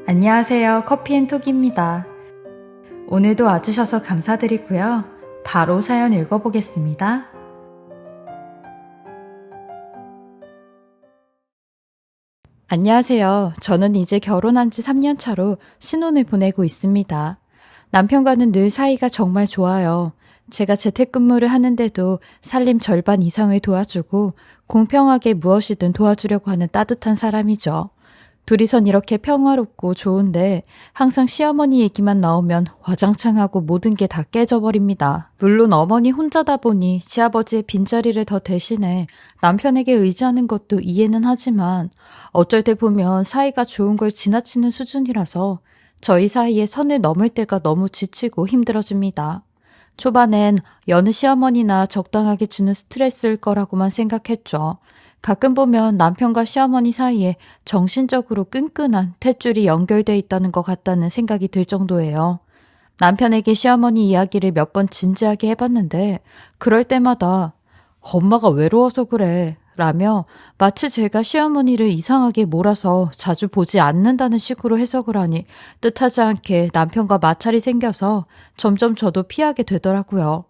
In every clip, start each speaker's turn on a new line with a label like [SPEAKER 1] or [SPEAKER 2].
[SPEAKER 1] 안녕하세요. 커피앤톡입니다. 오늘도 와주셔서 감사드리고요. 바로 사연 읽어보겠습니다. 안녕하세요. 저는 이제 결혼한 지 3년 차로 신혼을 보내고 있습니다. 남편과는 늘 사이가 정말 좋아요. 제가 재택근무를 하는데도 살림 절반 이상을 도와주고 공평하게 무엇이든 도와주려고 하는 따뜻한 사람이죠. 둘이선 이렇게 평화롭고 좋은데 항상 시어머니 얘기만 나오면 와장창하고 모든 게 다 깨져버립니다. 물론 어머니 혼자다 보니 시아버지의 빈자리를 더 대신해 남편에게 의지하는 것도 이해는 하지만 어쩔 때 보면 사이가 좋은 걸 지나치는 수준이라서 저희 사이에 선을 넘을 때가 너무 지치고 힘들어집니다. 초반엔 여느 시어머니나 적당하게 주는 스트레스일 거라고만 생각했죠. 가끔 보면 남편과 시어머니 사이에 정신적으로 끈끈한 탯줄이 연결돼 있다는 것 같다는 생각이 들 정도예요. 남편에게 시어머니 이야기를 몇 번 진지하게 해봤는데 그럴 때마다 엄마가 외로워서 그래 라며 마치 제가 시어머니를 이상하게 몰아서 자주 보지 않는다는 식으로 해석을 하니 뜻하지 않게 남편과 마찰이 생겨서 점점 저도 피하게 되더라고요.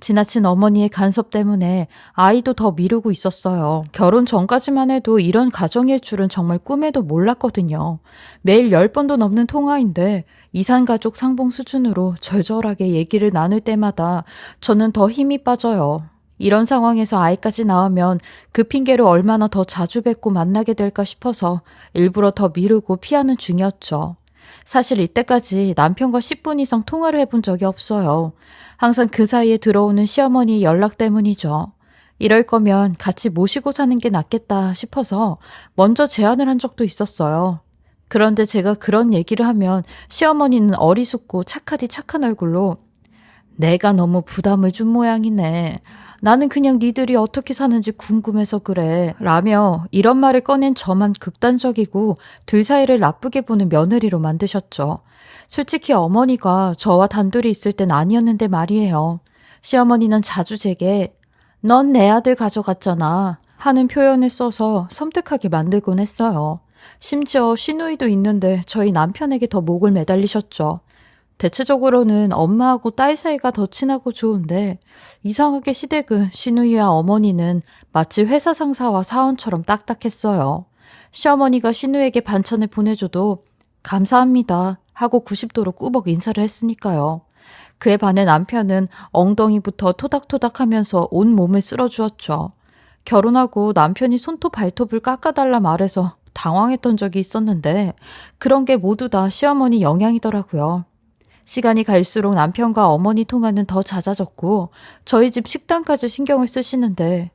[SPEAKER 1] 지나친 어머니의 간섭 때문에 아이도 더 미루고 있었어요. 결혼 전까지만 해도 이런 가정일 줄은 정말 꿈에도 몰랐거든요. 매일 10번도 넘는 통화인데 이산가족 상봉 수준으로 절절하게 얘기를 나눌 때마다 저는 더 힘이 빠져요. 이런 상황에서 아이까지 낳으면 그 핑계로 얼마나 더 자주 뵙고 만나게 될까 싶어서 일부러 더 미루고 피하는 중이었죠. 사실 이때까지 남편과 10분 이상 통화를 해본 적이 없어요. 항상 그 사이에 들어오는 시어머니 연락 때문이죠. 이럴 거면 같이 모시고 사는 게 낫겠다 싶어서 먼저 제안을 한 적도 있었어요. 그런데 제가 그런 얘기를 하면 시어머니는 어리숙고 착하디 착한 얼굴로 내가 너무 부담을 준 모양이네. 나는 그냥 니들이 어떻게 사는지 궁금해서 그래. 라며 이런 말을 꺼낸 저만 극단적이고 둘 사이를 나쁘게 보는 며느리로 만드셨죠. 솔직히 어머니가 저와 단둘이 있을 땐 아니었는데 말이에요. 시어머니는 자주 제게 넌 내 아들 가져갔잖아 하는 표현을 써서 섬뜩하게 만들곤 했어요. 심지어 시누이도 있는데 저희 남편에게 더 목을 매달리셨죠. 대체적으로는 엄마하고 딸 사이가 더 친하고 좋은데 이상하게 시댁은 시누이와 어머니는 마치 회사 상사와 사원처럼 딱딱했어요. 시어머니가 시누이에게 반찬을 보내줘도 감사합니다 하고 90도로 꾸벅 인사를 했으니까요. 그에 반해 남편은 엉덩이부터 토닥토닥 하면서 온 몸을 쓸어주었죠. 결혼하고 남편이 손톱 발톱을 깎아달라 말해서 당황했던 적이 있었는데 그런 게 모두 다 시어머니 영향이더라고요. 시간이 갈수록 남편과 어머니 통화는 더 잦아졌고 저희 집 식단까지 신경을 쓰시는데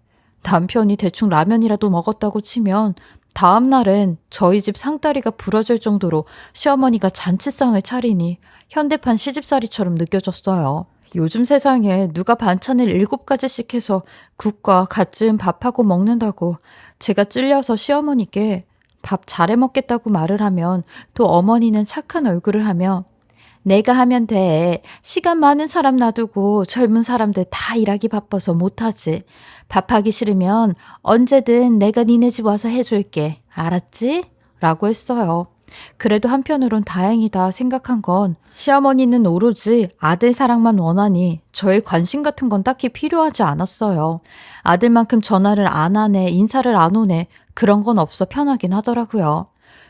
[SPEAKER 1] 남편이 대충 라면이라도 먹었다고 치면 다음 날엔 저희 집 상다리가 부러질 정도로 시어머니가 잔치상을 차리니 현대판 시집살이처럼 느껴졌어요. 요즘 세상에 누가 반찬을 7가지씩 해서 국과 갓 지은 밥하고 먹는다고 제가 찔려서 시어머니께 밥 잘해 먹겠다고 말을 하면 또 어머니는 착한 얼굴을 하며 내가 하면 돼. 시간 많은 사람 놔두고 젊은 사람들 다 일하기 바빠서 못하지. 밥하기 싫으면 언제든 내가 니네 집 와서 해줄게. 알았지? 라고 했어요. 그래도 한편으론 다행이다 생각한 건 시어머니는 오로지 아들 사랑만 원하니 저의 관심 같은 건 딱히 필요하지 않았어요. 아들만큼 전화를 안 하네, 인사를 안 오네 그런 건 없어 편하긴 하더라고요.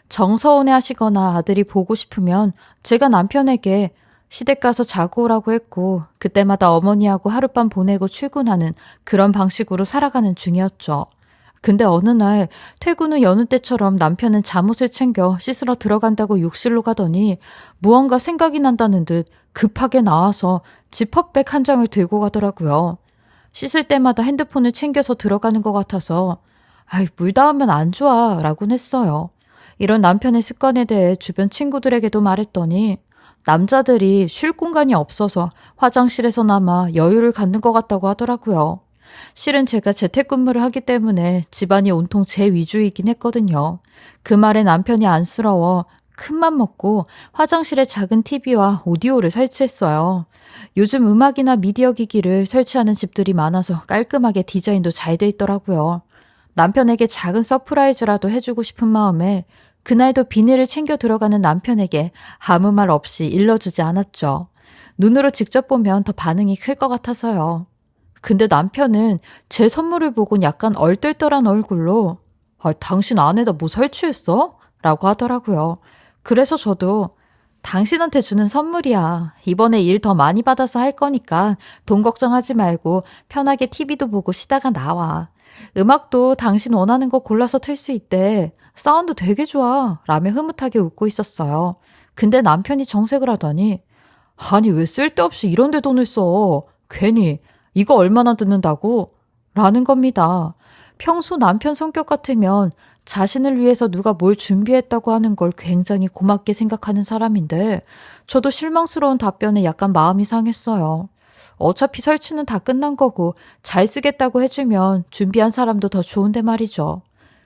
[SPEAKER 1] 정서운해 하시거나 아들이 보고 싶으면 제가 남편에게 시댁 가서 자고 오라고 했고 그때마다 어머니하고 하룻밤 보내고 출근하는 그런 방식으로 살아가는 중이었죠. 근데 어느 날 퇴근 후 여느 때처럼 남편은 잠옷을 챙겨 씻으러 들어간다고 욕실로 가더니 무언가 생각이 난다는 듯 급하게 나와서 지퍼백 한 장을 들고 가더라고요. 씻을 때마다 핸드폰을 챙겨서 들어가는 것 같아서 물 닿으면 안 좋아 라곤 했어요. 이런 남편의 습관에 대해 주변 친구들에게도 말했더니 남자들이 쉴 공간이 없어서 화장실에서나마 여유를 갖는 것 같다고 하더라고요. 실은 제가 재택근무를 하기 때문에 집안이 온통 제 위주이긴 했거든요. 그 말에 남편이 안쓰러워 큰맘 먹고 화장실에 작은 TV와 오디오를 설치했어요. 요즘 음악이나 미디어 기기를 설치하는 집들이 많아서 깔끔하게 디자인도 잘 돼 있더라고요. 남편에게 작은 서프라이즈라도 해주고 싶은 마음에 그날도 비닐을 챙겨 들어가는 남편에게 아무 말 없이 일러주지 않았죠. 눈으로 직접 보면 더 반응이 클 것 같아서요. 근데 남편은 제 선물을 보곤 약간 얼떨떨한 얼굴로 당신 안에다 뭐 설치했어? 라고 하더라고요. 그래서 저도 당신한테 주는 선물이야. 이번에 일 더 많이 받아서 할 거니까 돈 걱정하지 말고 편하게 TV도 보고 쉬다가 나와. 음악도 당신 원하는 거 골라서 틀 수 있대. 사운드 되게 좋아. 라며 흐뭇하게 웃고 있었어요. 근데 남편이 정색을 하더니 아니 왜 쓸데없이 이런 데 돈을 써. 괜히 이거 얼마나 듣는다고? 라는 겁니다. 평소 남편 성격 같으면 자신을 위해서 누가 뭘 준비했다고 하는 걸 굉장히 고맙게 생각하는 사람인데 저도 실망스러운 답변에 약간 마음이 상했어요. 어차피 설치는 다 끝난 거고 잘 쓰겠다고 해주면 준비한 사람도 더 좋은데 말이죠.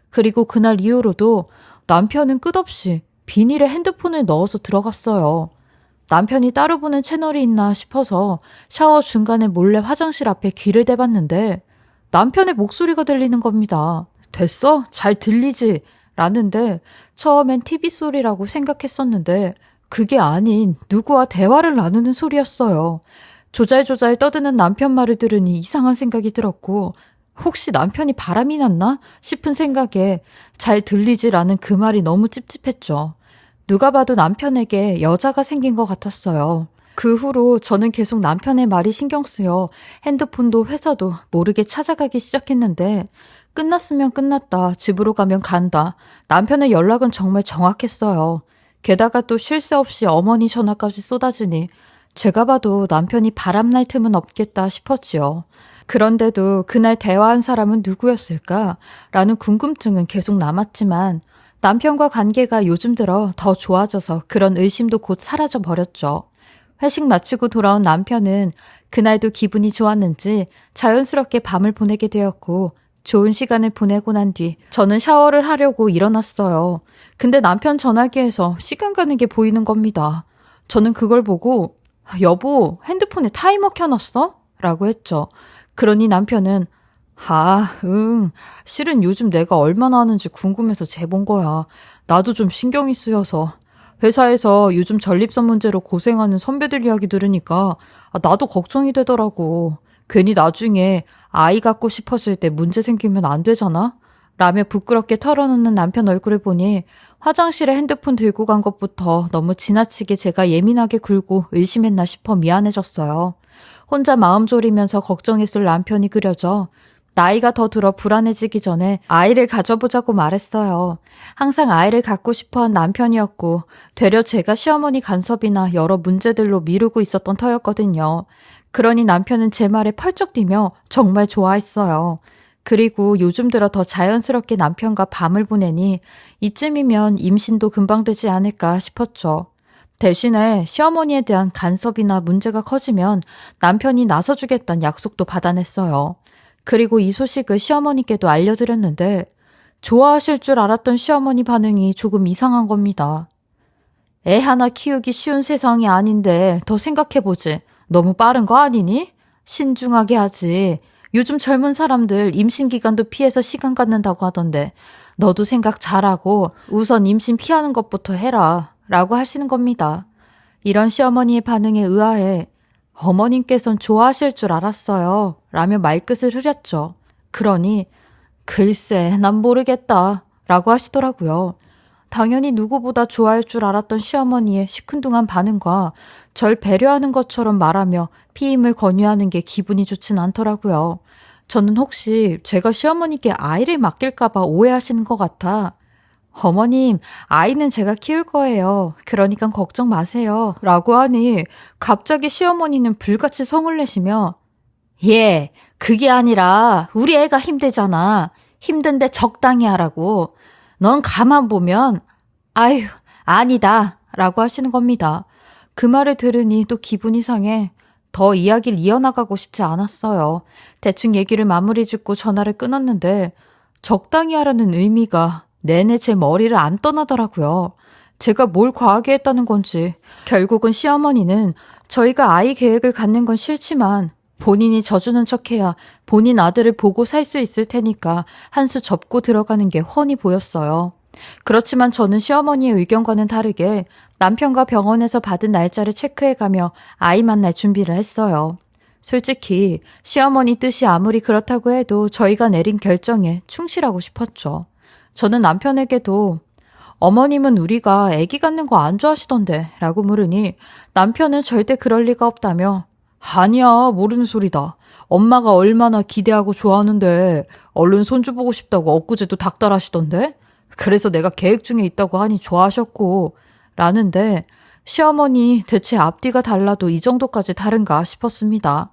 [SPEAKER 1] 그리고 그날 이후로도 남편은 끝없이 비닐에 핸드폰을 넣어서 들어갔어요. 남편이 따로 보는 채널이 있나 싶어서 샤워 중간에 몰래 화장실 앞에 귀를 대봤는데 남편의 목소리가 들리는 겁니다. 됐어? 잘 들리지? 라는데 처음엔 TV 소리라고 생각했었는데 그게 아닌 누구와 대화를 나누는 소리였어요. 조잘조잘 떠드는 남편 말을 들으니 이상한 생각이 들었고 혹시 남편이 바람이 났나 싶은 생각에 잘 들리지라는 그 말이 너무 찝찝했죠. 누가 봐도 남편에게 여자가 생긴 것 같았어요. 그 후로 저는 계속 남편의 말이 신경 쓰여 핸드폰도 회사도 모르게 찾아가기 시작했는데 끝났으면 끝났다, 집으로 가면 간다. 남편의 연락은 정말 정확했어요. 게다가 또 쉴 새 없이 어머니 전화까지 쏟아지니 제가 봐도 남편이 바람날 틈은 없겠다 싶었지요. 그런데도 그날 대화한 사람은 누구였을까? 라는 궁금증은 계속 남았지만 남편과 관계가 요즘 들어 더 좋아져서 그런 의심도 곧 사라져 버렸죠. 회식 마치고 돌아온 남편은 그날도 기분이 좋았는지 자연스럽게 밤을 보내게 되었고 좋은 시간을 보내고 난 뒤 저는 샤워를 하려고 일어났어요. 근데 남편 전화기에서 시간 가는 게 보이는 겁니다. 저는 그걸 보고 여보, 핸드폰에 타이머 켜놨어? 라고 했죠. 그러니 남편은 실은 요즘 내가 얼마나 하는지 궁금해서 재본 거야. 나도 좀 신경이 쓰여서. 회사에서 요즘 전립선 문제로 고생하는 선배들 이야기 들으니까 나도 걱정이 되더라고. 괜히 나중에 아이 갖고 싶어질 때 문제 생기면 안 되잖아? 라며 부끄럽게 털어놓는 남편 얼굴을 보니 화장실에 핸드폰 들고 간 것부터 너무 지나치게 제가 예민하게 굴고 의심했나 싶어 미안해졌어요. 혼자 마음 졸이면서 걱정했을 남편이 그려져 나이가 더 들어 불안해지기 전에 아이를 가져보자고 말했어요. 항상 아이를 갖고 싶어한 남편이었고 되려 제가 시어머니 간섭이나 여러 문제들로 미루고 있었던 터였거든요. 그러니 남편은 제 말에 펄쩍 뛰며 정말 좋아했어요. 그리고 요즘 들어 더 자연스럽게 남편과 밤을 보내니 이쯤이면 임신도 금방 되지 않을까 싶었죠. 대신에 시어머니에 대한 간섭이나 문제가 커지면 남편이 나서주겠다는 약속도 받아냈어요. 그리고 이 소식을 시어머니께도 알려드렸는데 좋아하실 줄 알았던 시어머니 반응이 조금 이상한 겁니다. 애 하나 키우기 쉬운 세상이 아닌데 더 생각해보지. 너무 빠른 거 아니니? 신중하게 하지. 요즘 젊은 사람들 임신 기간도 피해서 시간 갖는다고 하던데 너도 생각 잘하고 우선 임신 피하는 것부터 해라 라고 하시는 겁니다. 이런 시어머니의 반응에 의아해 어머님께선 좋아하실 줄 알았어요 라며 말끝을 흐렸죠. 그러니 글쎄 난 모르겠다 라고 하시더라고요. 당연히 누구보다 좋아할 줄 알았던 시어머니의 시큰둥한 반응과 절 배려하는 것처럼 말하며 피임을 권유하는 게 기분이 좋진 않더라고요. 저는 혹시 제가 시어머니께 아이를 맡길까봐 오해하시는 것 같아 어머님, 아이는 제가 키울 거예요. 그러니까 걱정 마세요. 라고 하니 갑자기 시어머니는 불같이 성을 내시며 예, 그게 아니라 우리 애가 힘들잖아. 힘든데 적당히 하라고. 넌 가만 보면 아유, 아니다. 라고 하시는 겁니다. 그 말을 들으니 또 기분이 상해 더 이야기를 이어나가고 싶지 않았어요. 대충 얘기를 마무리 짓고 전화를 끊었는데 적당히 하라는 의미가 내내 제 머리를 안 떠나더라고요. 제가 뭘 과하게 했다는 건지 결국은 시어머니는 저희가 아이 계획을 갖는 건 싫지만 본인이 져주는 척해야 본인 아들을 보고 살 수 있을 테니까 한 수 접고 들어가는 게 훤히 보였어요. 그렇지만 저는 시어머니의 의견과는 다르게 남편과 병원에서 받은 날짜를 체크해가며 아이 만날 준비를 했어요. 솔직히 시어머니 뜻이 아무리 그렇다고 해도 저희가 내린 결정에 충실하고 싶었죠. 저는 남편에게도 어머님은 우리가 아기 갖는 거 안 좋아하시던데 라고 물으니 남편은 절대 그럴 리가 없다며 아니야, 모르는 소리다. 엄마가 얼마나 기대하고 좋아하는데 얼른 손주 보고 싶다고 엊그제도 닥달하시던데? 그래서 내가 계획 중에 있다고 하니 좋아하셨고 라는데 시어머니 대체 앞뒤가 달라도 이 정도까지 다른가 싶었습니다.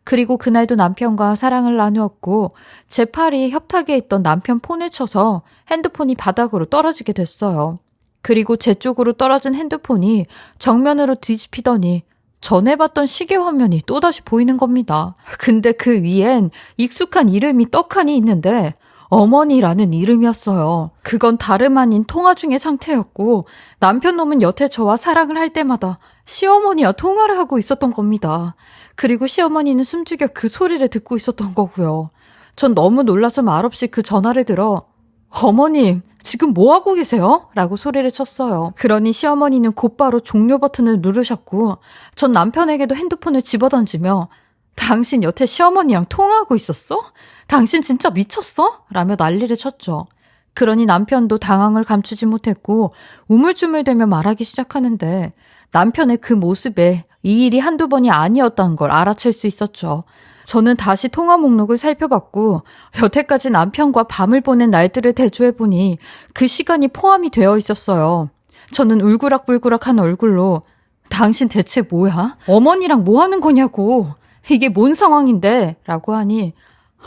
[SPEAKER 1] 그리고 그날도 남편과 사랑을 나누었고 제 팔이 협탁에 있던 남편 폰을 쳐서 핸드폰이 바닥으로 떨어지게 됐어요. 그리고 제 쪽으로 떨어진 핸드폰이 정면으로 뒤집히더니 전에 봤던 시계 화면이 또다시 보이는 겁니다. 근데 그 위엔 익숙한 이름이 떡하니 있는데 어머니라는 이름이었어요. 그건 다름 아닌 통화 중의 상태였고 남편 놈은 여태 저와 사랑을 할 때마다 시어머니와 통화를 하고 있었던 겁니다. 그리고 시어머니는 숨죽여 그 소리를 듣고 있었던 거고요. 전 너무 놀라서 말없이 그 전화를 들어 어머님, 지금 뭐 하고 계세요? 라고 소리를 쳤어요. 그러니 시어머니는 곧바로 종료 버튼을 누르셨고 전 남편에게도 핸드폰을 집어던지며 당신 여태 시어머니랑 통화하고 있었어? 당신 진짜 미쳤어? 라며 난리를 쳤죠. 그러니 남편도 당황을 감추지 못했고 우물쭈물대며 말하기 시작하는데 남편의 그 모습에 이 일이 한두 번이 아니었다는 걸 알아챌 수 있었죠. 저는 다시 통화 목록을 살펴봤고 여태까지 남편과 밤을 보낸 날들을 대조해보니 그 시간이 포함이 되어 있었어요. 저는 울그락불그락한 얼굴로 당신 대체 뭐야? 어머니랑 뭐 하는 거냐고. 이게 뭔 상황인데? 라고 하니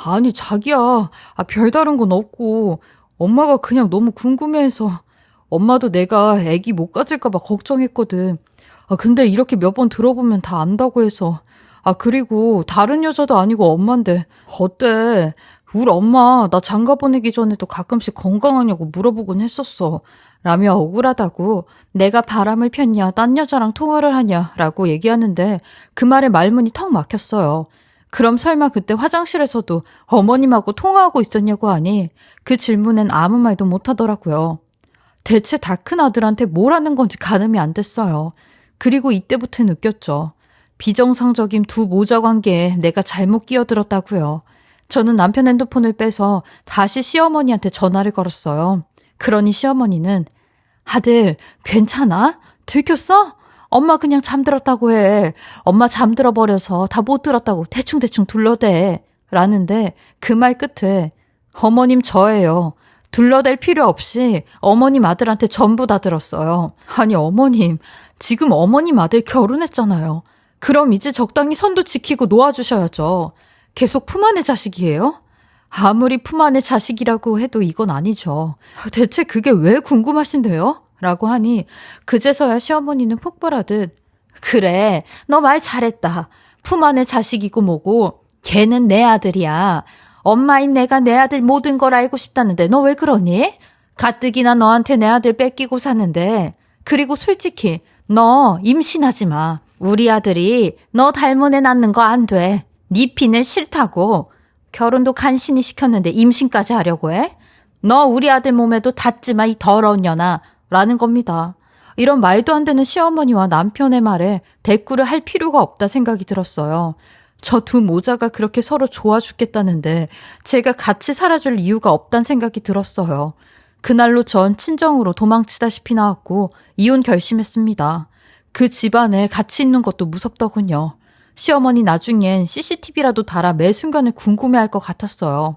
[SPEAKER 1] 아니 자기야, 별다른 건 없고 엄마가 그냥 너무 궁금해해서 엄마도 내가 아기 못 가질까 봐 걱정했거든. 근데 이렇게 몇 번 들어보면 다 안다고 해서 그리고 다른 여자도 아니고 엄마인데 어때? 우리 엄마 나 장가 보내기 전에도 가끔씩 건강하냐고 물어보곤 했었어. 라며 억울하다고 내가 바람을 폈냐 딴 여자랑 통화를 하냐 라고 얘기하는데 그 말에 말문이 턱 막혔어요. 그럼 설마 그때 화장실에서도 어머님하고 통화하고 있었냐고 하니 그 질문엔 아무 말도 못하더라고요. 대체 다 큰 아들한테 뭘 하는 건지 가늠이 안 됐어요. 그리고 이때부터 느꼈죠. 비정상적인 두 모자 관계에 내가 잘못 끼어들었다고요. 저는 남편 핸드폰을 빼서 다시 시어머니한테 전화를 걸었어요. 그러니 시어머니는 아들 괜찮아? 들켰어? 엄마 그냥 잠들었다고 해. 엄마 잠들어 버려서 다 못 들었다고 대충대충 둘러대. 라는데 그 말 끝에 어머님 저예요. 둘러댈 필요 없이 어머님 아들한테 전부 다 들었어요. 아니 어머님, 지금 어머님 아들 결혼했잖아요. 그럼 이제 적당히 선도 지키고 놓아주셔야죠. 계속 품 안의 자식이에요? 아무리 품 안의 자식이라고 해도 이건 아니죠. 대체 그게 왜 궁금하신데요? 라고 하니 그제서야 시어머니는 폭발하듯 그래, 너 말 잘했다. 품 안의 자식이고 뭐고 걔는 내 아들이야. 엄마인 내가 내 아들 모든 걸 알고 싶다는데 너 왜 그러니? 가뜩이나 너한테 내 아들 뺏기고 사는데. 그리고 솔직히 너 임신하지 마. 우리 아들이 너 닮은 애 낳는 거 안 돼. 네 피는 싫다고. 결혼도 간신히 시켰는데 임신까지 하려고 해? 너 우리 아들 몸에도 닿지 마, 이 더러운 년아. 라는 겁니다. 이런 말도 안 되는 시어머니와 남편의 말에 대꾸를 할 필요가 없다 생각이 들었어요. 저 두 모자가 그렇게 서로 좋아 죽겠다는데 제가 같이 살아줄 이유가 없다는 생각이 들었어요. 그날로 전 친정으로 도망치다시피 나왔고 이혼 결심했습니다. 그 집안에 같이 있는 것도 무섭더군요. 시어머니 나중엔 CCTV라도 달아 매 순간을 궁금해할 것 같았어요.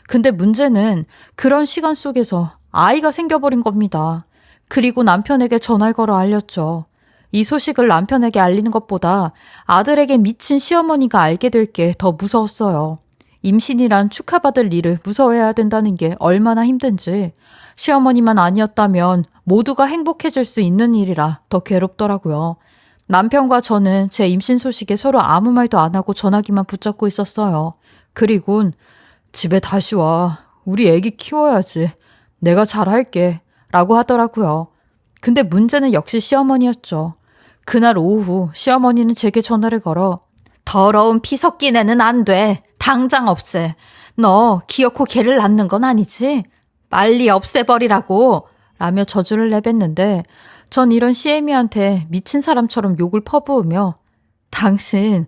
[SPEAKER 1] 근데 문제는 그런 시간 속에서 아이가 생겨버린 겁니다. 그리고 남편에게 전화를 걸어 알렸죠. 이 소식을 남편에게 알리는 것보다 아들에게 미친 시어머니가 알게 될 게 더 무서웠어요. 임신이란 축하받을 일을 무서워해야 된다는 게 얼마나 힘든지 시어머니만 아니었다면 모두가 행복해질 수 있는 일이라 더 괴롭더라고요. 남편과 저는 제 임신 소식에 서로 아무 말도 안 하고 전화기만 붙잡고 있었어요. 그리곤 집에 다시 와. 우리 애기 키워야지. 내가 잘할게. 라고 하더라고요. 근데 문제는 역시 시어머니였죠. 그날 오후 시어머니는 제게 전화를 걸어 더러운 피 섞인 애는 안 돼. 당장 없애. 너 기어코 걔를 낳는 건 아니지? 빨리 없애버리라고. 라며 저주를 내뱉는데 전 이런 시애미한테 미친 사람처럼 욕을 퍼부으며 당신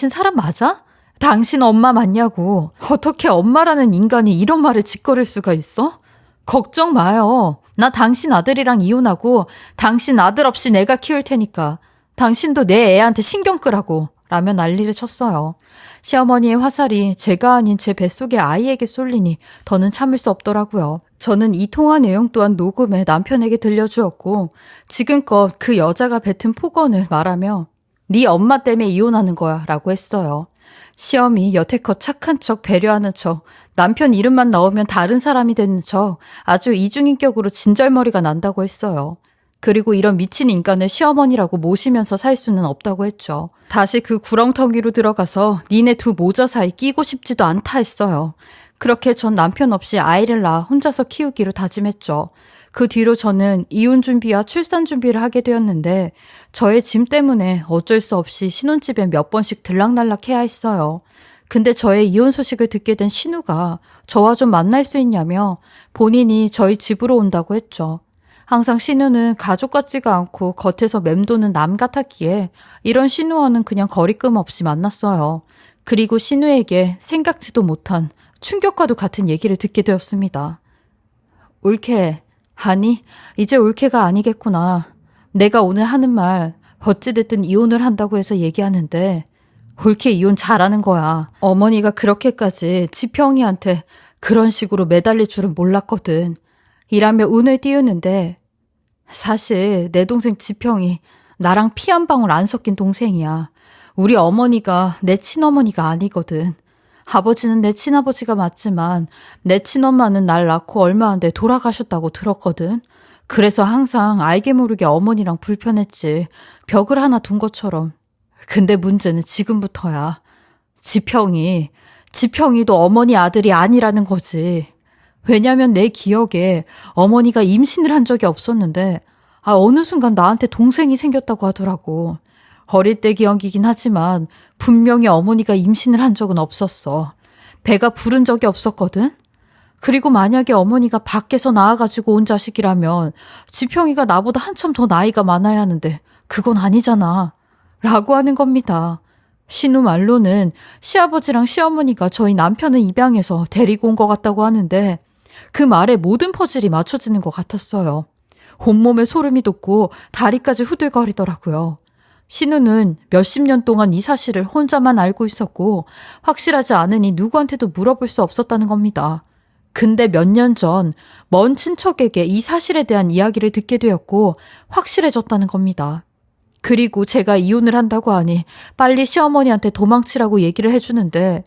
[SPEAKER 1] 사람 맞아? 당신 엄마 맞냐고. 어떻게 엄마라는 인간이 이런 말을 짓거릴 수가 있어? 걱정 마요. 나 당신 아들이랑 이혼하고 당신 아들 없이 내가 키울 테니까 당신도 내 애한테 신경 끄라고 라며 난리를 쳤어요. 시어머니의 화살이 제가 아닌 제 뱃속의 아이에게 쏠리니 더는 참을 수 없더라고요. 저는 이 통화 내용 또한 녹음해 남편에게 들려주었고 지금껏 그 여자가 뱉은 폭언을 말하며 네 엄마 때문에 이혼하는 거야 라고 했어요. 시엄이 여태껏 착한 척 배려하는 척 남편 이름만 나오면 다른 사람이 되는 척 아주 이중인격으로 진절머리가 난다고 했어요. 그리고 이런 미친 인간을 시어머니라고 모시면서 살 수는 없다고 했죠. 다시 그 구렁텅이로 들어가서 니네 두 모자 사이 끼고 싶지도 않다 했어요. 그렇게 전 남편 없이 아이를 낳아 혼자서 키우기로 다짐했죠. 그 뒤로 저는 이혼 준비와 출산 준비를 하게 되었는데 저의 짐 때문에 어쩔 수 없이 신혼집에 몇 번씩 들락날락 해야 했어요. 근데 저의 이혼 소식을 듣게 된 신우가 저와 좀 만날 수 있냐며 본인이 저희 집으로 온다고 했죠. 항상 신우는 가족 같지가 않고 겉에서 맴도는 남 같았기에 이런 신우와는 그냥 거리낌 없이 만났어요. 그리고 신우에게 생각지도 못한 충격과도 같은 얘기를 듣게 되었습니다. 올케, 아니 이제 올케가 아니겠구나. 내가 오늘 하는 말 어찌됐든 이혼을 한다고 해서 얘기하는데 올케 이혼 잘하는 거야. 어머니가 그렇게까지 지평이한테 그런 식으로 매달릴 줄은 몰랐거든. 이라며 운을 띄우는데 사실 내 동생 지평이 나랑 피 한 방울 안 섞인 동생이야. 우리 어머니가 내 친어머니가 아니거든. 아버지는 내 친아버지가 맞지만 내 친엄마는 날 낳고 얼마 안 돼 돌아가셨다고 들었거든. 그래서 항상 알게 모르게 어머니랑 불편했지. 벽을 하나 둔 것처럼. 근데 문제는 지금부터야. 지평이도 어머니 아들이 아니라는 거지. 왜냐면 내 기억에 어머니가 임신을 한 적이 없었는데 어느 순간 나한테 동생이 생겼다고 하더라고. 어릴 때 기억이긴 하지만 분명히 어머니가 임신을 한 적은 없었어. 배가 부른 적이 없었거든. 그리고 만약에 어머니가 밖에서 나와가지고 온 자식이라면 지평이가 나보다 한참 더 나이가 많아야 하는데 그건 아니잖아. 라고 하는 겁니다. 신우 말로는 시아버지랑 시어머니가 저희 남편을 입양해서 데리고 온 것 같다고 하는데 그 말에 모든 퍼즐이 맞춰지는 것 같았어요. 온몸에 소름이 돋고 다리까지 후들거리더라고요. 신우는 몇십 년 동안 이 사실을 혼자만 알고 있었고 확실하지 않으니 누구한테도 물어볼 수 없었다는 겁니다. 근데 몇 년 전 먼 친척에게 이 사실에 대한 이야기를 듣게 되었고 확실해졌다는 겁니다. 그리고 제가 이혼을 한다고 하니 빨리 시어머니한테 도망치라고 얘기를 해주는데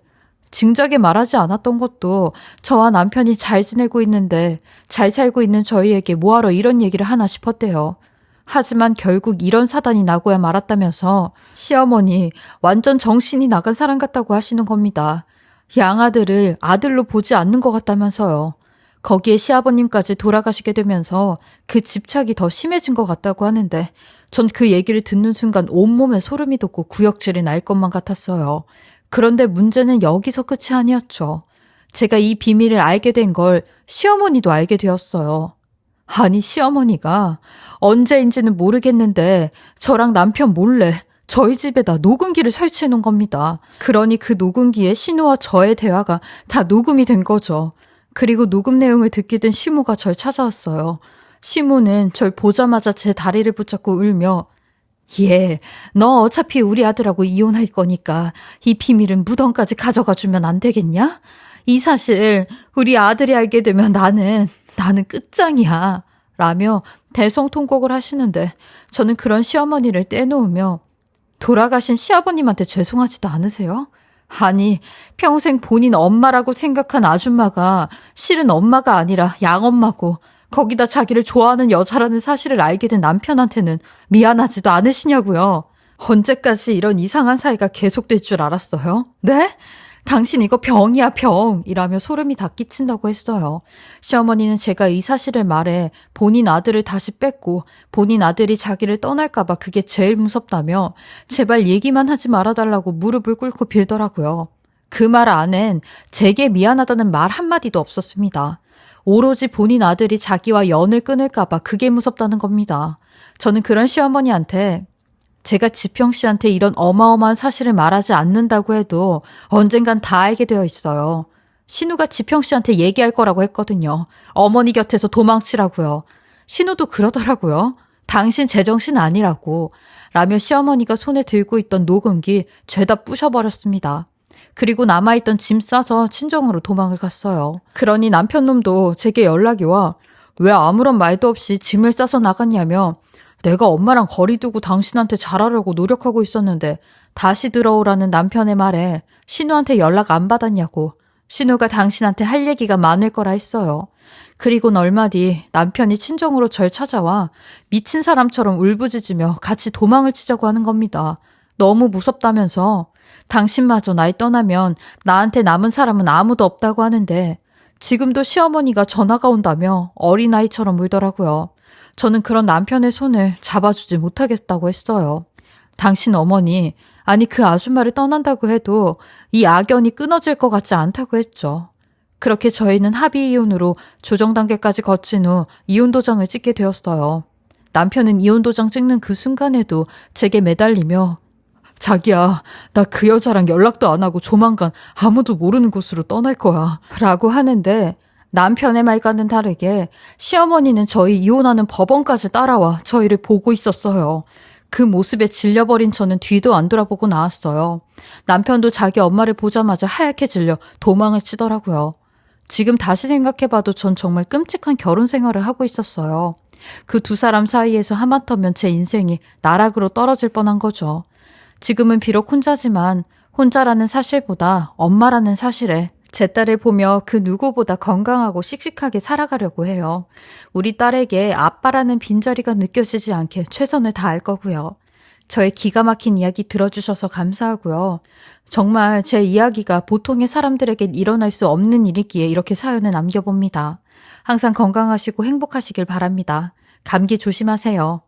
[SPEAKER 1] 진작에 말하지 않았던 것도 저와 남편이 잘 지내고 있는데 잘 살고 있는 저희에게 뭐하러 이런 얘기를 하나 싶었대요. 하지만 결국 이런 사단이 나고야 말았다면서 시어머니 완전 정신이 나간 사람 같다고 하시는 겁니다. 양아들을 아들로 보지 않는 것 같다면서요. 거기에 시아버님까지 돌아가시게 되면서 그 집착이 더 심해진 것 같다고 하는데 전 그 얘기를 듣는 순간 온몸에 소름이 돋고 구역질이 날 것만 같았어요. 그런데 문제는 여기서 끝이 아니었죠. 제가 이 비밀을 알게 된 걸 시어머니도 알게 되었어요. 아니 시어머니가 언제인지는 모르겠는데 저랑 남편 몰래 저희 집에다 녹음기를 설치해 놓은 겁니다. 그러니 그 녹음기에 신우와 저의 대화가 다 녹음이 된 거죠. 그리고 녹음 내용을 듣게 된 시무가 절 찾아왔어요. 시무는 절 보자마자 제 다리를 붙잡고 울며 너 어차피 우리 아들하고 이혼할 거니까 이 비밀은 무덤까지 가져가 주면 안 되겠냐? 이 사실 우리 아들이 알게 되면 나는 끝장이야. 라며 대성통곡을 하시는데 저는 그런 시어머니를 떼놓으며 돌아가신 시아버님한테 죄송하지도 않으세요? 아니 평생 본인 엄마라고 생각한 아줌마가 실은 엄마가 아니라 양엄마고 거기다 자기를 좋아하는 여자라는 사실을 알게 된 남편한테는 미안하지도 않으시냐고요. 언제까지 이런 이상한 사이가 계속될 줄 알았어요? 네? 당신 이거 병이야 병 이라며 소름이 다 끼친다고 했어요. 시어머니는 제가 이 사실을 말해 본인 아들을 다시 뺏고 본인 아들이 자기를 떠날까봐 그게 제일 무섭다며 제발 얘기만 하지 말아달라고 무릎을 꿇고 빌더라고요. 그 말 안엔 제게 미안하다는 말 한마디도 없었습니다. 오로지 본인 아들이 자기와 연을 끊을까봐 그게 무섭다는 겁니다. 저는 그런 시어머니한테 제가 지평 씨한테 이런 어마어마한 사실을 말하지 않는다고 해도 언젠간 다 알게 되어 있어요. 신우가 지평 씨한테 얘기할 거라고 했거든요. 어머니 곁에서 도망치라고요. 신우도 그러더라고요. 당신 제정신 아니라고. 라며 시어머니가 손에 들고 있던 녹음기 죄다 부셔버렸습니다. 그리고 남아있던 짐 싸서 친정으로 도망을 갔어요. 그러니 남편놈도 제게 연락이 와 왜 아무런 말도 없이 짐을 싸서 나갔냐며 내가 엄마랑 거리 두고 당신한테 잘하려고 노력하고 있었는데 다시 들어오라는 남편의 말에 신우한테 연락 안 받았냐고 신우가 당신한테 할 얘기가 많을 거라 했어요. 그리고는 얼마 뒤 남편이 친정으로 절 찾아와 미친 사람처럼 울부짖으며 같이 도망을 치자고 하는 겁니다. 너무 무섭다면서 당신마저 날 떠나면 나한테 남은 사람은 아무도 없다고 하는데 지금도 시어머니가 전화가 온다며 어린아이처럼 울더라고요. 저는 그런 남편의 손을 잡아주지 못하겠다고 했어요. 당신 어머니, 아니 그 아줌마를 떠난다고 해도 이 악연이 끊어질 것 같지 않다고 했죠. 그렇게 저희는 합의 이혼으로 조정 단계까지 거친 후 이혼 도장을 찍게 되었어요. 남편은 이혼 도장 찍는 그 순간에도 제게 매달리며 자기야, 나 그 여자랑 연락도 안 하고 조만간 아무도 모르는 곳으로 떠날 거야. 라고 하는데 남편의 말과는 다르게 시어머니는 저희 이혼하는 법원까지 따라와 저희를 보고 있었어요. 그 모습에 질려버린 저는 뒤도 안 돌아보고 나왔어요. 남편도 자기 엄마를 보자마자 하얗게 질려 도망을 치더라고요. 지금 다시 생각해봐도 전 정말 끔찍한 결혼 생활을 하고 있었어요. 그 두 사람 사이에서 하마터면 제 인생이 나락으로 떨어질 뻔한 거죠. 지금은 비록 혼자지만 혼자라는 사실보다 엄마라는 사실에 제 딸을 보며 그 누구보다 건강하고 씩씩하게 살아가려고 해요. 우리 딸에게 아빠라는 빈자리가 느껴지지 않게 최선을 다할 거고요. 저의 기가 막힌 이야기 들어주셔서 감사하고요. 정말 제 이야기가 보통의 사람들에겐 일어날 수 없는 일이기에 이렇게 사연을 남겨봅니다. 항상 건강하시고 행복하시길 바랍니다. 감기 조심하세요.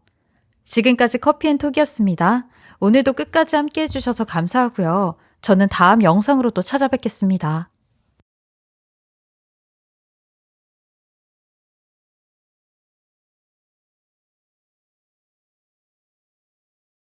[SPEAKER 1] 지금까지 커피앤톡이었습니다. 오늘도 끝까지 함께 해주셔서 감사하고요. 저는 다음 영상으로 또 찾아뵙겠습니다.